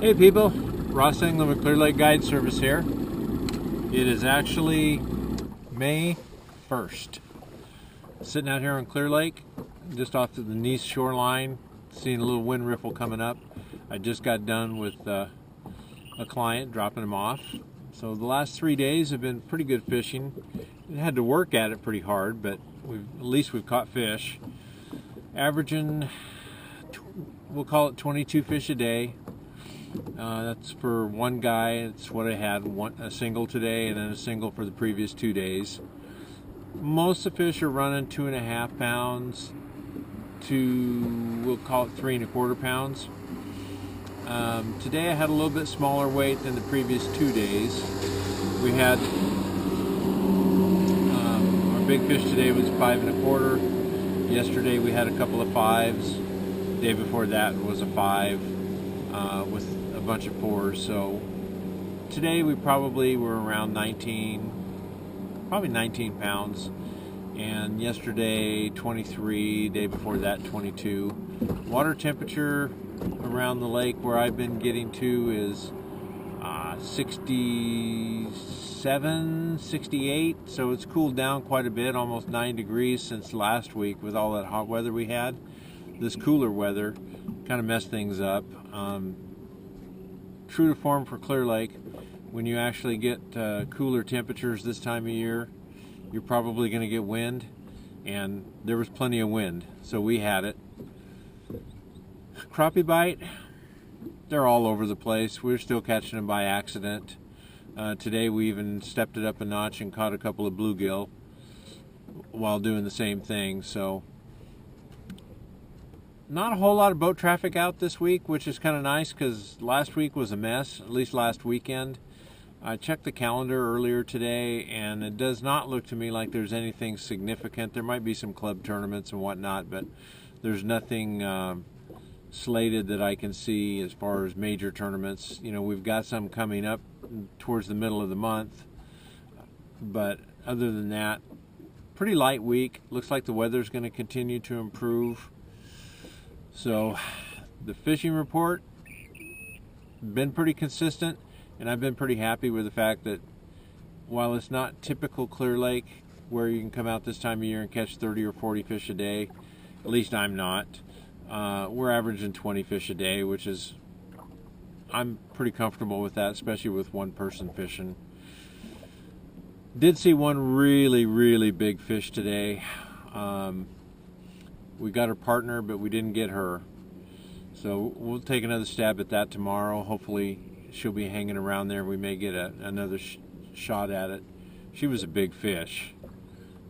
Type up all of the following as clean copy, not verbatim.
Hey people, Ross England with Clear Lake Guide Service here. It is actually May 1st. Sitting out here on Clear Lake, just off to the Nice shoreline, seeing a little wind ripple coming up. I just got done with a client, dropping him off. So the last 3 days have been pretty good fishing. We had to work at it pretty hard, but at least we've caught fish. Averaging, we'll call it 22 fish a day. That's for one guy. It's what I had, a single today and then a single for the previous 2 days. Most of the fish are running 2.5 pounds to, we'll call it 3.25 pounds. Today I had a little bit smaller weight than the previous 2 days. We had our big fish today was 5.25. Yesterday we had a couple of 5s. The day before that was a 5 with a bunch of 4s. So today we probably were around 19 pounds, and yesterday 23, day before that 22. Water temperature around the lake where I've been getting to is 67, 68, so it's cooled down quite a bit, almost 9 degrees since last week with all that hot weather we had. This cooler weather kind of messed things up. True to form for Clear Lake, when you actually get cooler temperatures this time of year, you're probably going to get wind, and there was plenty of wind, so we had it. Crappie bite, they're all over the place. We're still catching them by accident. Today we even stepped it up a notch and caught a couple of bluegill while doing the same thing. So not a whole lot of boat traffic out this week, which is kind of nice because last week was a mess, at least last weekend. I checked the calendar earlier today, and it does not look to me like there's anything significant. There might be some club tournaments and whatnot, but there's nothing slated that I can see as far as major tournaments. You know, we've got some coming up towards the middle of the month, but other than that, pretty light week. Looks like the weather's going to continue to improve. So the fishing report, been pretty consistent, and I've been pretty happy with the fact that while it's not typical Clear Lake where you can come out this time of year and catch 30 or 40 fish a day, at least I'm not. We're averaging 20 fish a day, which is, I'm pretty comfortable with that, especially with one person fishing. Did see one really big fish today. We got her partner, but we didn't get her. So we'll take another stab at that tomorrow. Hopefully she'll be hanging around there. We may get another shot at it. She was a big fish,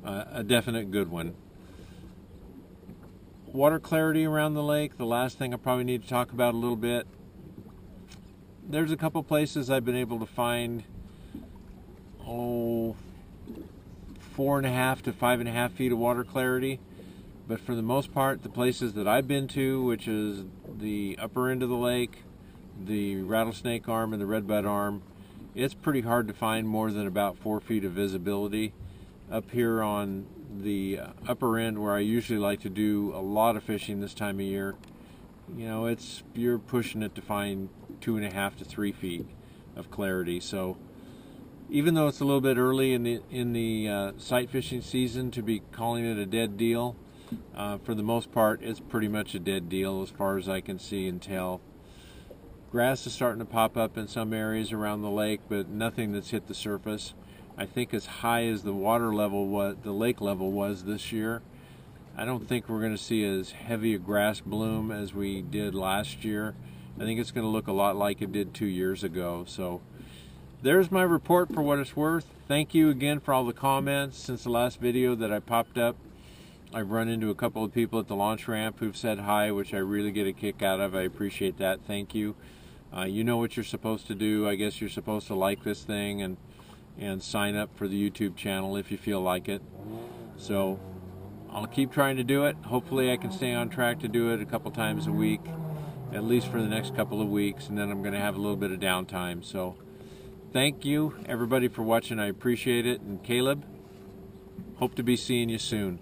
a definite good one. Water clarity around the lake, the last thing I probably need to talk about a little bit. There's a couple places I've been able to find 4.5 to 5.5 feet of water clarity. But for the most part, the places that I've been to, which is the upper end of the lake, the Rattlesnake Arm and the Redbud Arm, it's pretty hard to find more than about 4 feet of visibility. Up here on the upper end, where I usually like to do a lot of fishing this time of year, you know, you're pushing it to find 2.5 to 3 feet of clarity. So even though it's a little bit early in the sight fishing season to be calling it a dead deal, for the most part it's pretty much a dead deal as far as I can see and tell. Grass is starting to pop up in some areas around the lake, but nothing that's hit the surface. I think as high as the water level the lake level was this year, I don't think we're going to see as heavy a grass bloom as we did last year. I think it's going to look a lot like it did 2 years ago. So there's my report for what it's worth. Thank you again for all the comments since the last video that I popped up. I've run into a couple of people at the launch ramp who've said hi, which I really get a kick out of. I appreciate that. Thank you. You know what you're supposed to do. I guess you're supposed to like this thing and sign up for the YouTube channel if you feel like it. So I'll keep trying to do it. Hopefully I can stay on track to do it a couple times a week, at least for the next couple of weeks, and then I'm going to have a little bit of downtime. So thank you everybody for watching. I appreciate it. And Caleb, hope to be seeing you soon.